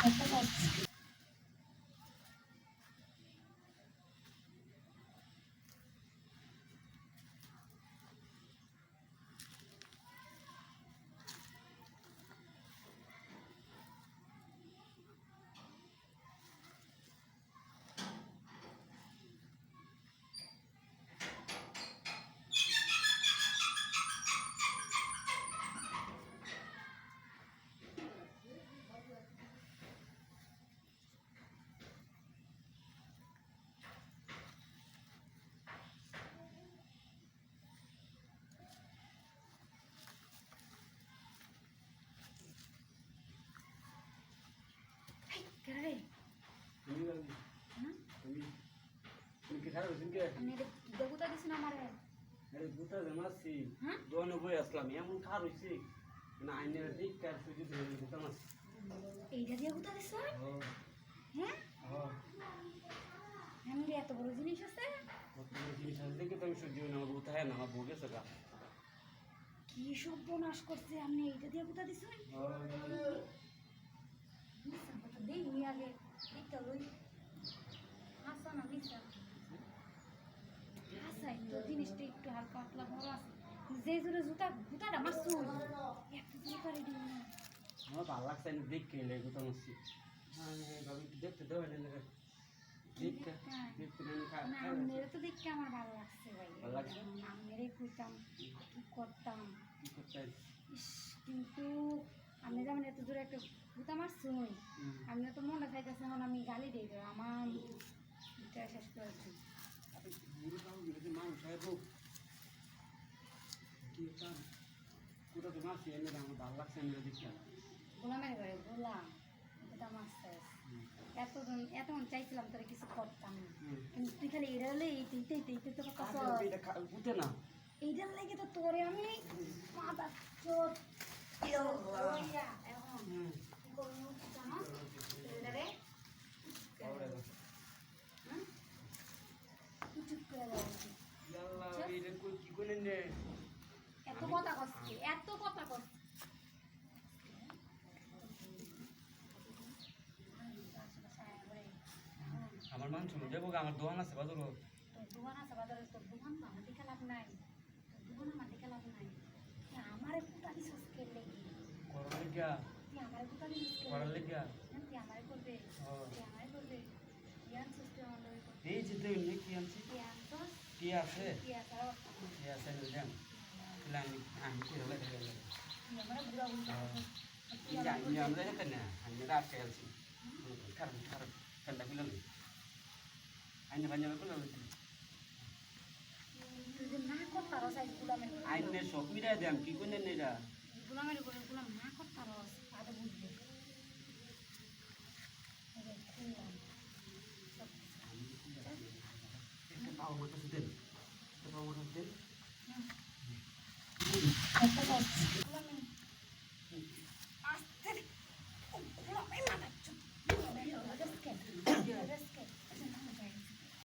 একটা কাজ কেন রে? আমি দেবতা দিছি না আমারে। এইটা দিয়ে গুতা দিছ? হ্যাঁ, আমি এত বড় জিনিস আছে। কি সর্বনাশ করছে, আপনি এইটা দিয়ে গুতা দিছ? দেখি আগে একটা লই। হাসা না মিশা হাসাই তো জিনিসটা একটু হালকা পাতলা বড় আছে। যে জোরে জুতাটা মারছো এত জোরে পারে দিও না। আমার ভালো লাগছে না দেখে গুতা মারছি। দেখতে দেওয়া না আপনারা তো দেখতে আমার ভালো লাগছে ভাই। আপনারাই কইতাম কি করতাম, কিন্তু আপনি যেমন এত দূরে একটা গুতা মারছুন, আপনি তো মনে চাইতেছে এখন আমি গালি দিই আমার এটা শেষ করেছি। গোলামের ঘরে গোলাম এটা মারছে। এতক্ষণ চাইছিলাম তোরা কিছু করতাম না, কিন্তু তুই খালি এটা হলে এইতে তো না এইটার লাগে তো তোরে আমি মাথা চোট এখন কি করবো জানো? এটারে চুপ করে দেওয়া উচিত। এত কথা কষ্ট, এত কথা কষ্ট। আমার মান শুনো যাবো আমার দোকান আছে বাজার তোর দোকান আছে বাজারে, তোর দোকান তো আমার দিকে লাভ নাই, তোর দোকান আমার দিকে লাভ নাই। আমারে কুটা দিছিস কে লেগে? করার লেগা তুই আমারে কুটা দিছিস কে? করার লেগা তুই আমারে করবে, তুই আমারে করবে। তুই আনছিস তুই আমার লগে করবে। এই যে তুই কি আনছি তুই আনছিস কি আছে তুই আসার কি আছে নিলাম আমি আমি কি হলো তুই আমারে বুড়া বুড়া তুই আমি আমরা যেতে না আমি রাত খেলছি কারণ কারণ ঠান্ডা গুলো আইনে বাঞ্জাবে গুলো তুই যে না করতারস আজ গুলামের আইনে সব মিলাই দেন কি কোনে নেরা গুলামের উপরে গুলাম না করতারস